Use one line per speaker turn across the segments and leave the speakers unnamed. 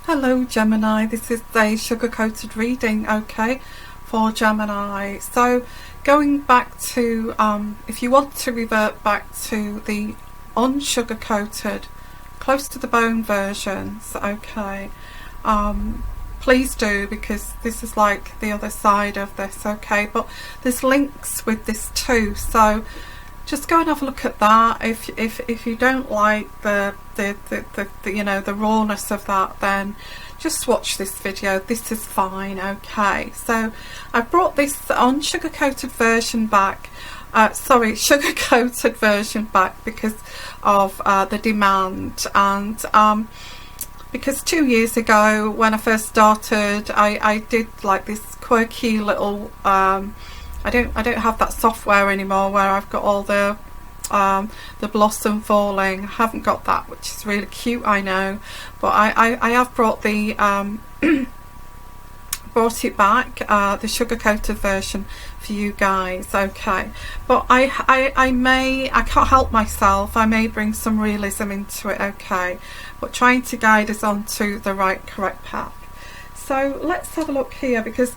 Hello Gemini, this is a sugar-coated reading, okay, for Gemini. So going back to, if you want to revert back to the unsugar-coated, close to the bone versions, okay, please do, because this is like the other side of this, okay, but there's links with this too, so just go and have a look at that. If you don't like the you know, the rawness of that, then just watch this video. This is fine, okay. So I brought this unsugar-coated version back, sugar-coated version back because of the demand, and because 2 years ago when I first started, I did like this quirky little I don't have that software anymore where I've got all the blossom falling. I haven't got that, which is really cute, I know, but I have brought the brought it back, the sugar-coated version for you guys, okay. But I can't help myself, I may bring some realism into it, okay, but trying to guide us onto the correct path. So let's have a look here, because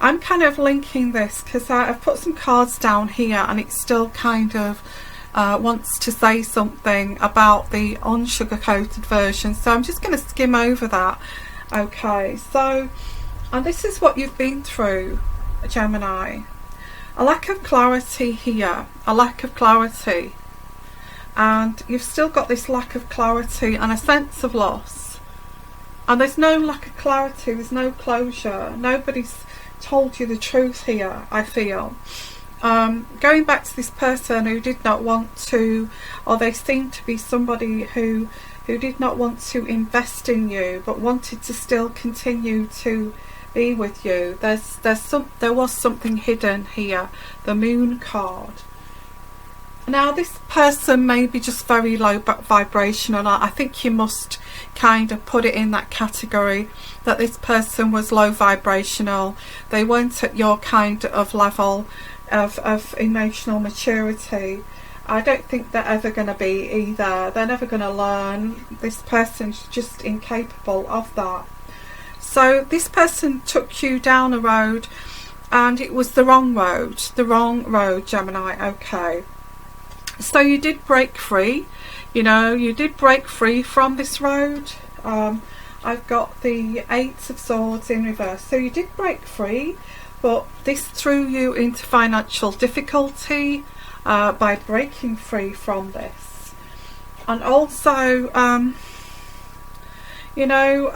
I'm kind of linking this because I've put some cards down here and it still kind of wants to say something about the unsugar-coated version, so I'm just going to skim over that, okay. So, and this is what you've been through, Gemini. A lack of clarity here, a lack of clarity, and you've still got this lack of clarity and a sense of loss, and there's no lack of clarity, there's no closure, nobody's told you the truth here, I feel. Going back to this person who did not want to, or they seem to be somebody who did not want to invest in you but wanted to still continue to be with you. There was something hidden here, the Moon card. Now this person may be just very low vibrational. I think you must kind of put it in that category, that this person was low vibrational. They weren't at your kind of level of emotional maturity. I don't think they're ever going to be either. They're never going to learn. This person's just incapable of that. So this person took you down a road and it was the wrong road, Gemini, okay. So you did break free, you know, you did break free from this road. I've got the Eight of Swords in reverse. So you did break free, but this threw you into financial difficulty by breaking free from this. And also, you know,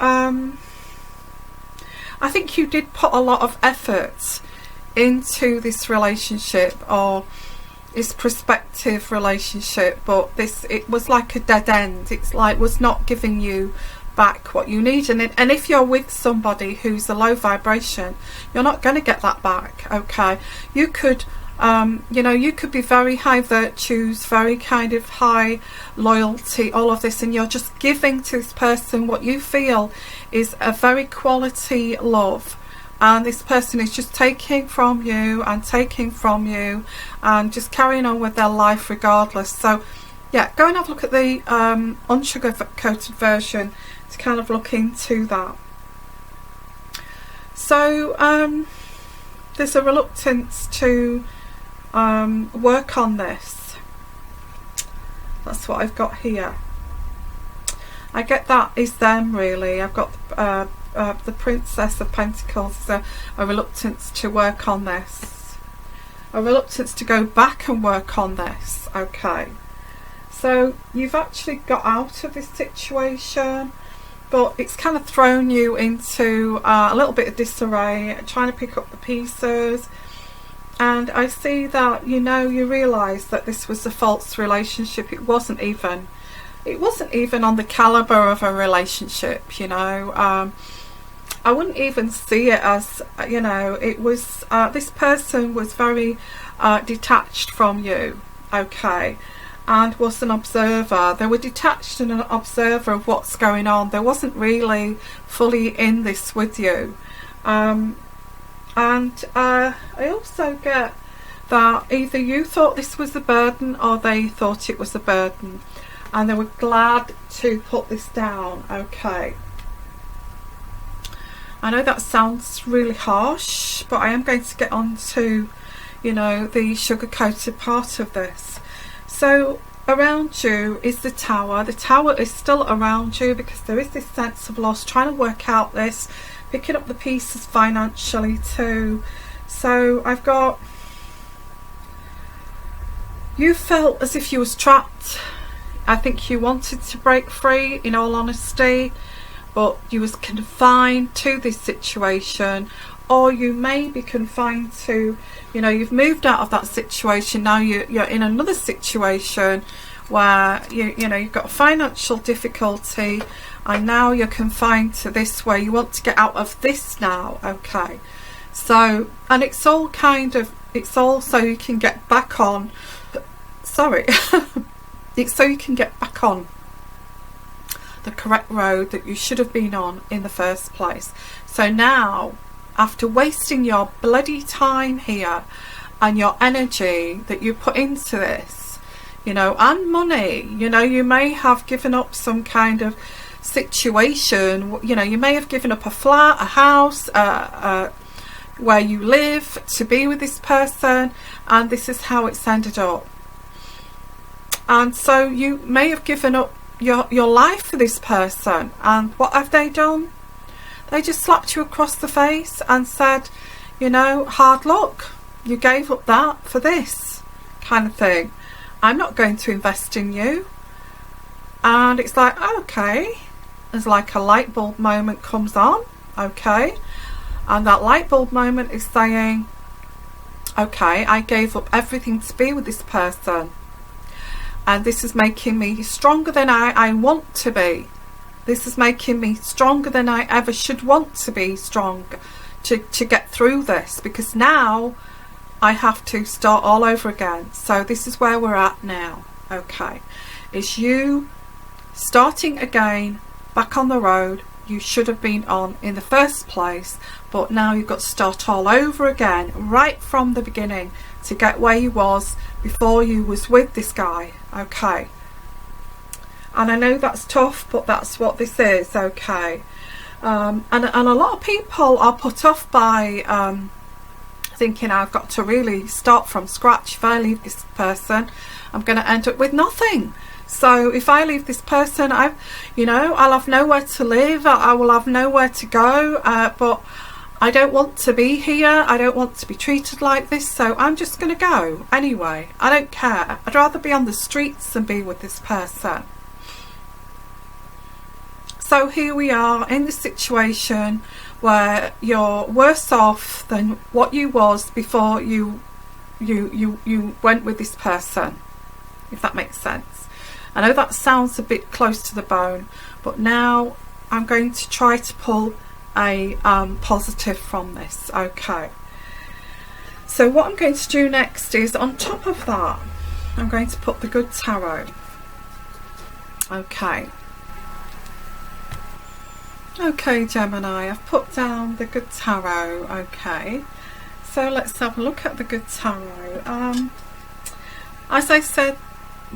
I think you did put a lot of effort into this relationship, or this prospective relationship, but it was like a dead end. It's like was not giving you back what you need, and if you're with somebody who's a low vibration, you're not going to get that back, okay. You could you know, you could be very high virtues, very kind of high loyalty, all of this, and you're just giving to this person what you feel is a very quality love, and this person is just taking from you and taking from you and just carrying on with their life regardless. So yeah, go and have a look at the unsugar-coated version to kind of look into that. So there's a reluctance to work on this. That's what I've got here. I get that is them, really. I've got the Princess of Pentacles, a reluctance to work on this, a reluctance to go back and work on this, okay. So you've actually got out of this situation, but it's kind of thrown you into a little bit of disarray, trying to pick up the pieces. And I see that, you know, you realise that this was a false relationship. It wasn't even on the calibre of a relationship, you know. I wouldn't even see it as, you know, it was, this person was very detached from you, okay, and was an observer. They were detached and an observer of what's going on. They wasn't really fully in this with you. And I also get that either you thought this was a burden or they thought it was a burden, and they were glad to put this down, okay. I know that sounds really harsh, but I am going to get on to, you know, the sugar-coated part of this. So around you is the Tower. The Tower is still around you because there is this sense of loss, trying to work out this, picking up the pieces financially too. So I've got, you felt as if you was trapped. I think you wanted to break free, in all honesty, but you was confined to this situation, or you may be confined to, you know, you've moved out of that situation, now you're in another situation where you know, you've got financial difficulty, and now you're confined to this, where you want to get out of this now. Okay, so, and it's all kind of, it's all so you can get back on, sorry, it's so you can get back on the correct road that you should have been on in the first place. So now, after wasting your bloody time here and your energy that you put into this, you know, and money, you know, you may have given up some kind of situation, you know, you may have given up a flat, a house, where you live to be with this person, and this is how it's ended up. And so you may have given up your life for this person, and what have they done? They just slapped you across the face and said, you know, hard luck, you gave up that for this kind of thing. I'm not going to invest in you. And it's like, okay, there's like a light bulb moment comes on. Okay, and that light bulb moment is saying, okay, I gave up everything to be with this person, and this is making me stronger than I want to be. This is making me stronger than I ever should want to be strong to get through this, because now I have to start all over again. So this is where we're at now. Okay, is you starting again back on the road you should have been on in the first place, but now you've got to start all over again right from the beginning to get where you was before you was with this guy. Okay, and I know that's tough, but that's what this is. Okay, and a lot of people are put off by thinking I've got to really start from scratch. If I leave this person, I'm going to end up with nothing. So if I leave this person, I'll have nowhere to live, I will have nowhere to go, but I don't want to be here, I don't want to be treated like this, so I'm just going to go anyway. I don't care. I'd rather be on the streets than be with this person. So here we are in the situation where you're worse off than what you was before you went with this person, if that makes sense. I know that sounds a bit close to the bone, but now I'm going to try to pull a positive from this. Okay, so what I'm going to do next is, on top of that, I'm going to put the Good Tarot. Okay, Gemini, I've put down the Good Tarot. Okay, so let's have a look at the Good Tarot. As I said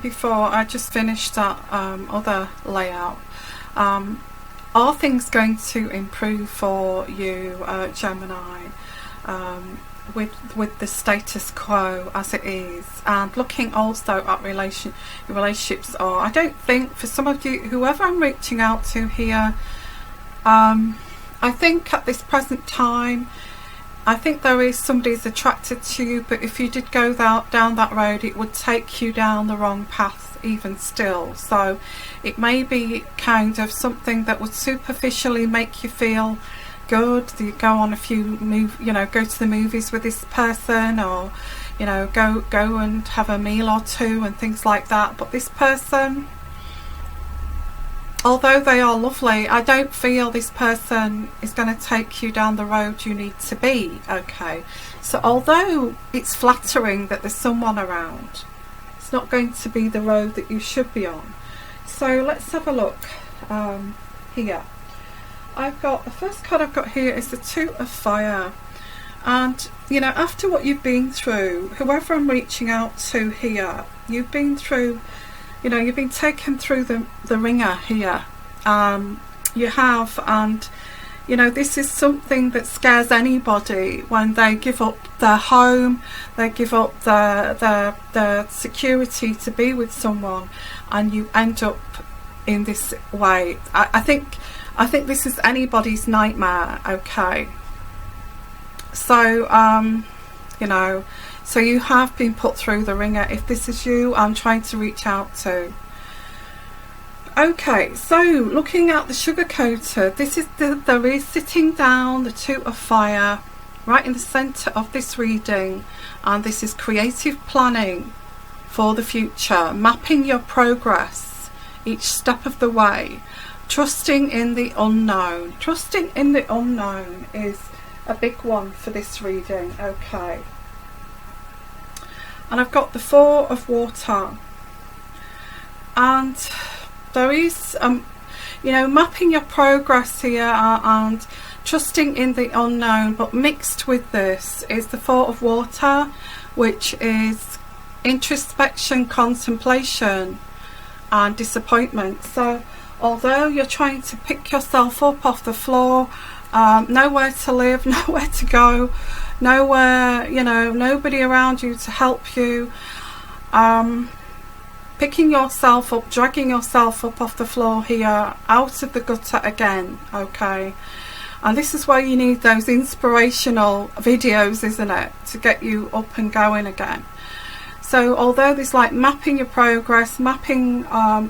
before, I just finished that other layout. Are things going to improve for you, Gemini, with the status quo as it is? And looking also at relationships, or I don't think, for some of you, whoever I'm reaching out to here, I think at this present time, I think there is somebody who's attracted to you, but if you did go down that road, it would take you down the wrong path even still. So it may be kind of something that would superficially make you feel good. You go on a few go to the movies with this person, or go and have a meal or two and things like that. But this person, although they are lovely, I don't feel this person is going to take you down the road you need to be. Okay, so although it's flattering that there's someone around, it's not going to be the road that you should be on. So let's have a look here. I've got, the first card I've got here is the Two of Fire. And after what you've been through, whoever I'm reaching out to here, you've been through, you've been taken through the ringer here. You have, and You know, this is something that scares anybody when they give up their home, they give up their security to be with someone, and you end up in this way. I think this is anybody's nightmare. Okay, so you know, so you have been put through the ringer. If this is you, I'm trying to reach out to. Okay, so looking at the Sugarcoated, this is there is sitting down the Two of Fire right in the centre of this reading, and this is creative planning for the future, mapping your progress each step of the way, trusting in the unknown. Trusting in the unknown is a big one for this reading. Okay, and I've got the Four of Water, and there is, you know, mapping your progress here and trusting in the unknown, but mixed with this is the Four of Water, which is introspection, contemplation and disappointment. So although you're trying to pick yourself up off the floor, nowhere to live, nowhere to go, nowhere, you know, nobody around you to help you, picking yourself up, dragging yourself up off the floor here, out of the gutter again. Okay, and this is why you need those inspirational videos, isn't it, to get you up and going again. So although there's like mapping your progress, mapping,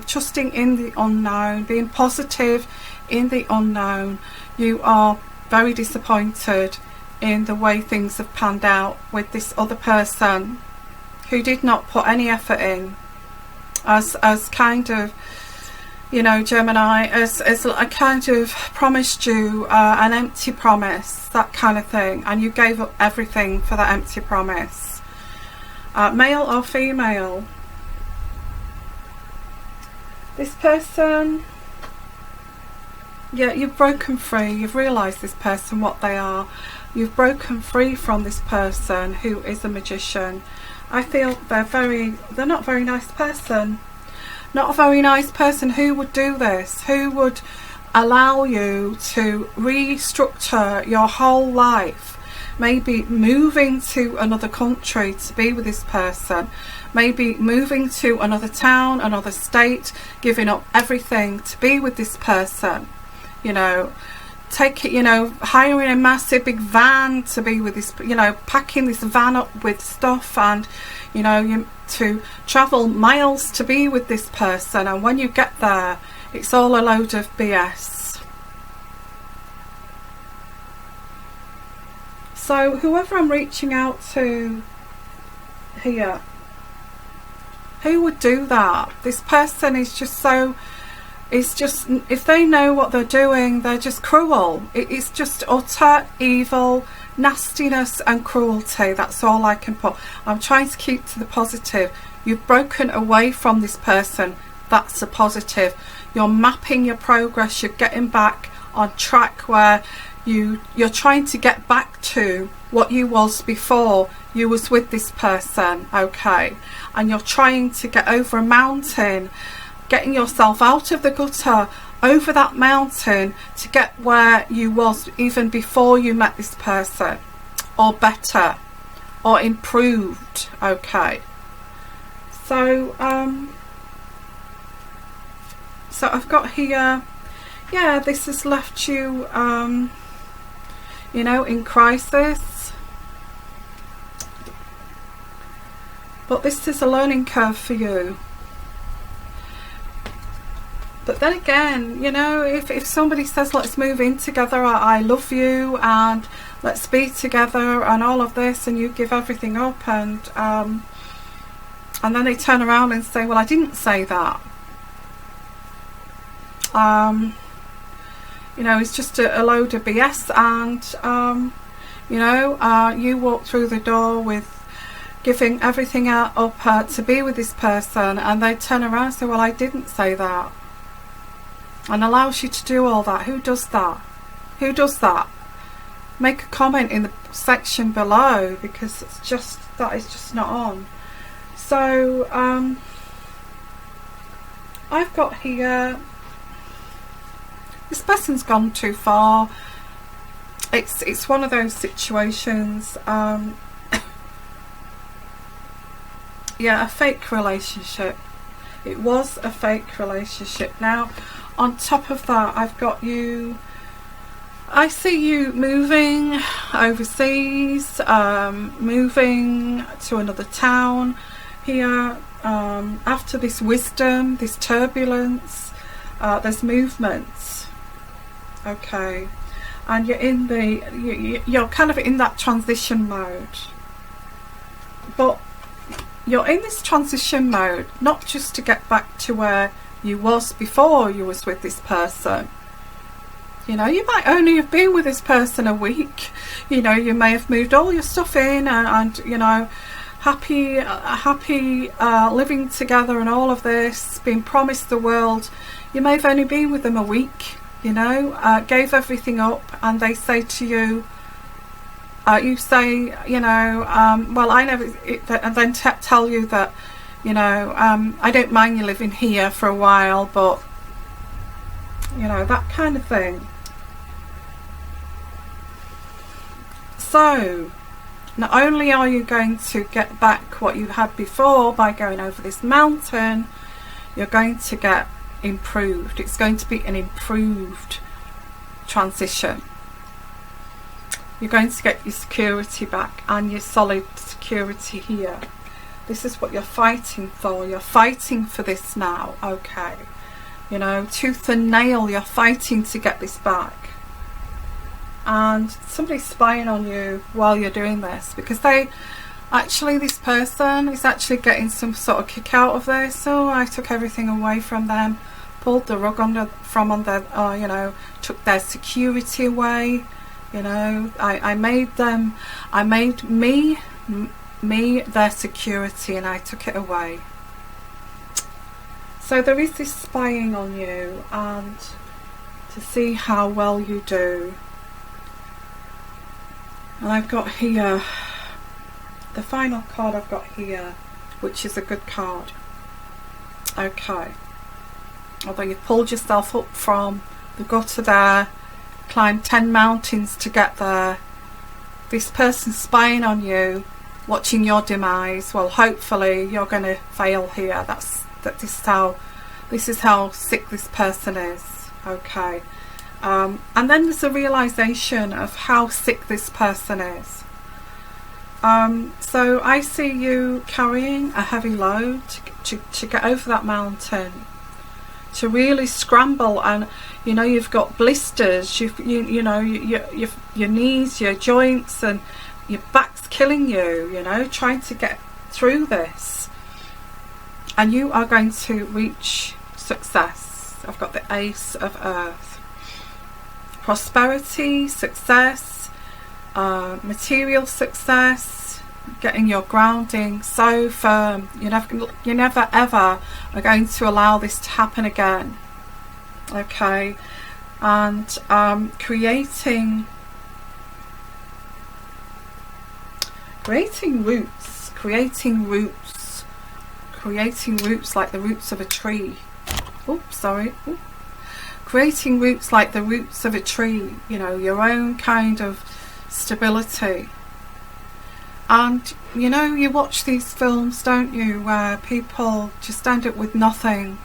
trusting in the unknown, being positive in the unknown, you are very disappointed in the way things have panned out with this other person who did not put any effort in, as kind of, you know, Gemini, as I kind of promised you an empty promise, that kind of thing, and you gave up everything for that empty promise. Male or female, this person, yeah, you've broken free. You've realised this person, what they are. You've broken free from this person who is a magician. I feel they're not a very nice person. Not a very nice person. Who would do this? Who would allow you to restructure your whole life? Maybe moving to another country to be with this person. Maybe moving to another town, another state, giving up everything to be with this person. You know, hiring a massive big van to be with this, you know, packing this van up with stuff, and, you know, to travel miles to be with this person, and when you get there, it's all a load of BS. So whoever I'm reaching out to here, who would do that? This person is just so, it's just, if they know what they're doing, they're just cruel. It's just utter evil, nastiness and cruelty. That's all I can put. I'm trying to keep to the positive. You've broken away from this person. That's a positive. You're mapping your progress. You're getting back on track where you're trying to get back to what you was before you was with this person. Okay, and you're trying to get over a mountain, getting yourself out of the gutter, over that mountain, to get where you was even before you met this person, or better, or improved. Okay, so so I've got here, yeah, this has left you, you know, in crisis, but this is a learning curve for you. But then again, you know, if somebody says, let's move in together, I love you, and let's be together, and all of this, and you give everything up, and then they turn around and say, well, I didn't say that. You know, it's just a load of BS, and you know, you walk through the door with giving everything up to be with this person, and they turn around and say, well, I didn't say that, and allows you to do all that. Who does that? Who does that? Make a comment in the section below, because it's just, that is just not on. So I've got here, this person's gone too far. it's one of those situations. Yeah, a fake relationship. It was a fake relationship. Now, on top of that, I've got you. I see you moving overseas, moving to another town here. After this wisdom, this turbulence, there's movements. Okay, and you're in you're kind of in that transition mode, but you're in this transition mode not just to get back to where you was before you was with this person. You know, you might only have been with this person a week. You know, you may have moved all your stuff in and you know, happy living together and all of this, being promised the world. You may have only been with them a week, you know, gave everything up, and they say to you, you say, you know, well, I never, and then tell you that, you know, I don't mind you living here for a while, but, you know, that kind of thing. So, not only are you going to get back what you had before by going over this mountain, you're going to get improved. It's going to be an improved transition. You're going to get your security back and your solid security here. This is what you're fighting for. You're fighting for this now, okay? You know, tooth and nail, you're fighting to get this back. And somebody's spying on you while you're doing this, because this person is actually getting some sort of kick out of this. So I took everything away from them, pulled the rug from under, you know, took their security away. You know, I made me their security, and I took it away. So there is this spying on you, and to see how well you do. And I've got here, the final card I've got here, which is a good card. Okay. Although you've pulled yourself up from the gutter there, climbed 10 mountains to get there, this person's spying on you, watching your demise. Well, hopefully you're going to fail here. This is how sick this person is. Okay. And then there's a realization of how sick this person is. So I see you carrying a heavy load to get over that mountain, to really scramble, and you know, you've got blisters, you know, your knees, your joints, and your back's killing you, you know, trying to get through this, and you are going to reach success. I've got the Ace of Earth. Prosperity, success, material success, getting your grounding so firm. You never ever are going to allow this to happen again. Okay, and creating roots, creating roots like the roots of a tree. Oops, sorry. Oops. Creating roots like the roots of a tree, you know, your own kind of stability. And you know, you watch these films, don't you, where people just end up with nothing,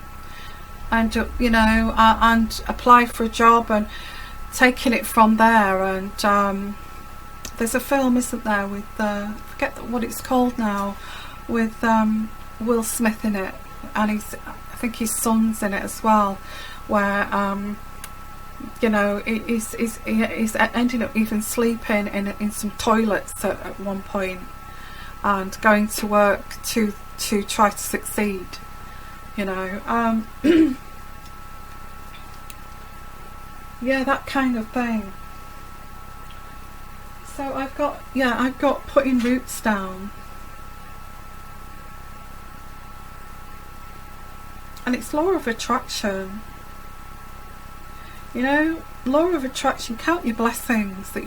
end up, you know, and apply for a job and taking it from there. And there's a film, isn't there, with I forget what it's called now, with Will Smith in it, and I think his son's in it as well, where you know, he's ending up even sleeping in some toilets at one point, and going to work to try to succeed, you know. Yeah, that kind of thing. So I've got putting roots down, and it's law of attraction. You know, law of attraction. Count your blessings that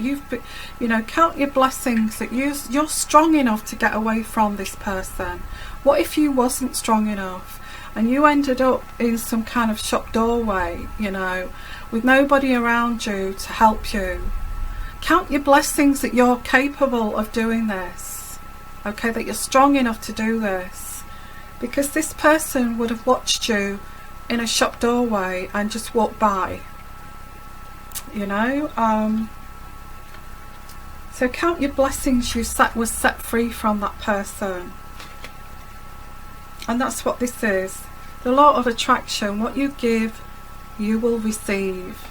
count your blessings that you're strong enough to get away from this person. What if you wasn't strong enough and you ended up in some kind of shop doorway, you know, with nobody around you to help you? Count your blessings that you're capable of doing this. Okay, that you're strong enough to do this. Because this person would have watched you in a shop doorway and just walked by. You know? So count your blessings you was set free from that person. And that's what this is. The law of attraction. What you give, you will receive.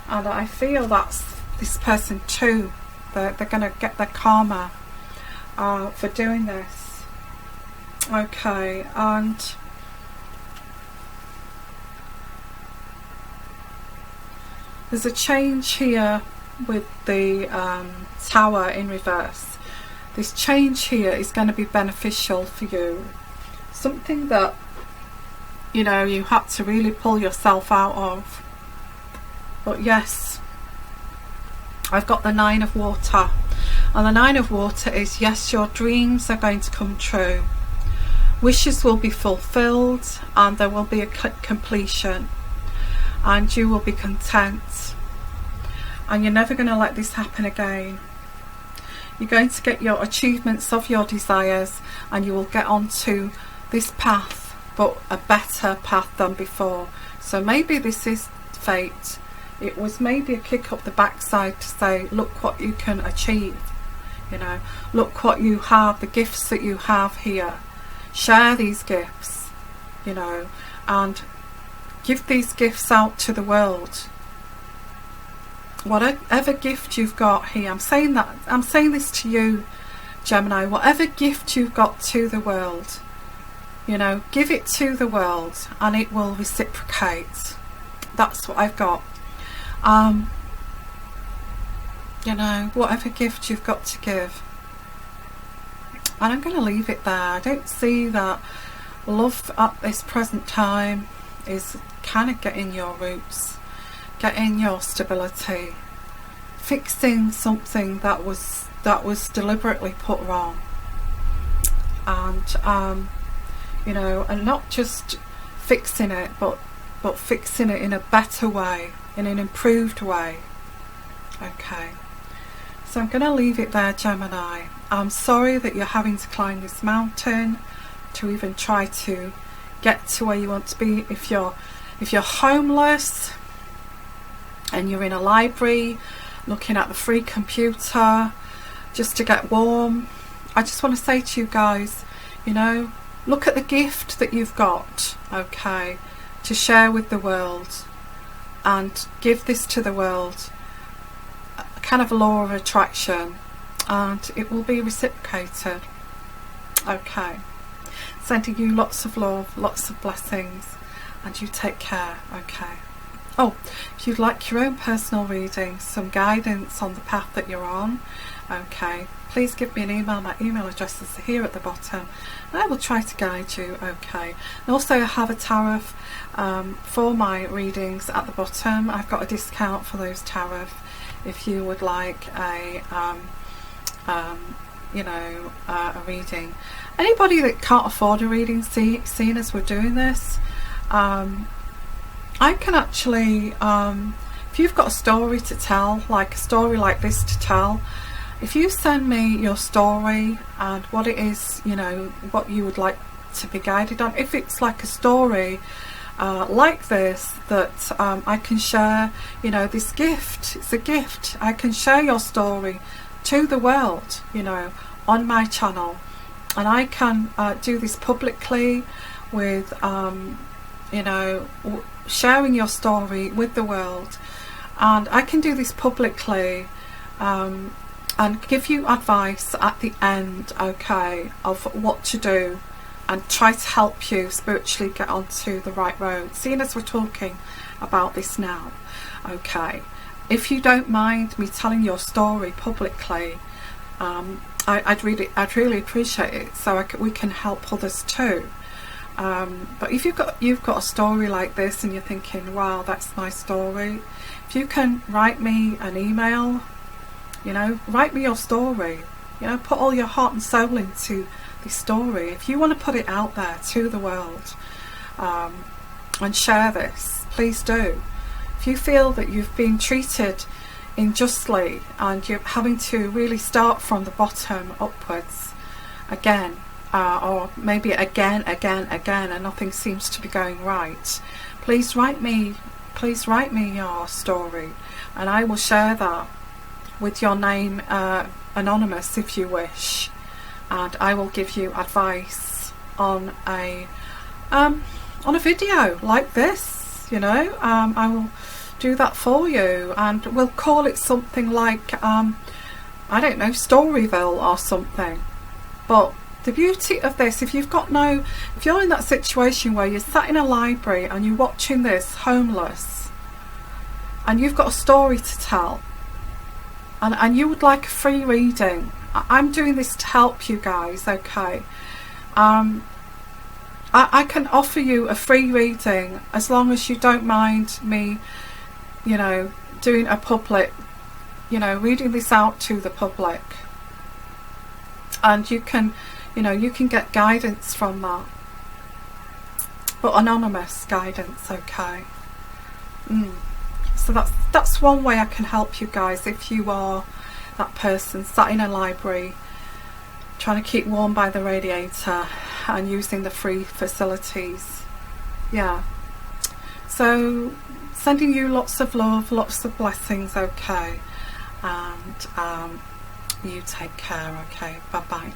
And I feel that's this person too. They're going to get their karma for doing this. Okay, and there's a change here with the tower in reverse. This change here is going to be beneficial for you. Something that, you know, you had to really pull yourself out of. But yes, I've got the 9 of water. And the 9 of water is, yes, your dreams are going to come true. Wishes will be fulfilled and there will be a completion. And you will be content. And you're never going to let this happen again. You're going to get your achievements of your desires and you will get onto this path, but a better path than before. So maybe this is fate. It was maybe a kick up the backside to say, look what you can achieve. You know, look what you have, the gifts that you have here. Share these gifts, you know, and give these gifts out to the world. Whatever gift you've got here, I'm saying this to you, Gemini, whatever gift you've got to the world, you know, give it to the world and it will reciprocate. That's what I've got. You know, whatever gift you've got to give. And I'm going to leave it there. I don't see that love at this present time is kind of getting your roots, getting your stability, fixing something that was deliberately put wrong. And you know, and not just fixing it, but fixing it in a better way, in an improved way. Okay, so I'm going to leave it there, Gemini. I'm sorry that you're having to climb this mountain to even try to get to where you want to be. If you're homeless and you're in a library looking at the free computer just to get warm, I just want to say to you guys, you know, look at the gift that you've got, okay, to share with the world and give this to the world, a kind of law of attraction, and it will be reciprocated. Okay, sending you lots of love, lots of blessings, and you take care. Okay. Oh, if you'd like your own personal reading, some guidance on the path that you're on, okay, please give me an email. My email address is here at the bottom and I will try to guide you. Okay, and also I have a tariff for my readings at the bottom. I've got a discount for those tariff if you would like a you know, a reading. Anybody that can't afford a reading, seeing as we're doing this, I can actually, if you've got a story to tell, like a story like this to tell, if you send me your story and what it is, you know, what you would like to be guided on, if it's like a story like this that I can share, you know, this gift, it's a gift, I can share your story to the world, you know, on my channel, and I can do this publicly with, you know, sharing your story with the world, and I can do this publicly and give you advice at the end, okay, of what to do and try to help you spiritually get onto the right road, seeing as we're talking about this now. Okay, if you don't mind me telling your story publicly, I'd really appreciate it, so we can help others too. But if you've got a story like this and you're thinking, wow, that's my story, if you can write me an email, you know, write me your story, you know, put all your heart and soul into this story. If you want to put it out there to the world and share this, please do. If you feel that you've been treated unjustly, and you're having to really start from the bottom upwards again, or maybe again, and nothing seems to be going right, please write me your story, and I will share that with your name anonymous if you wish, and I will give you advice on a video like this, you know. I will do that for you, and we'll call it something like I don't know, Storyville or something. But the beauty of this, if you're in that situation where you're sat in a library and you're watching this homeless, and you've got a story to tell, and you would like a free reading, I'm doing this to help you guys, okay? I can offer you a free reading as long as you don't mind me, you know, doing a public, you know, reading this out to the public. And you can, you know, you can get guidance from that, but anonymous guidance, okay? So that's one way I can help you guys if you are that person sat in a library trying to keep warm by the radiator and using the free facilities. Yeah, so sending you lots of love, lots of blessings, okay? And you take care, okay? Bye bye.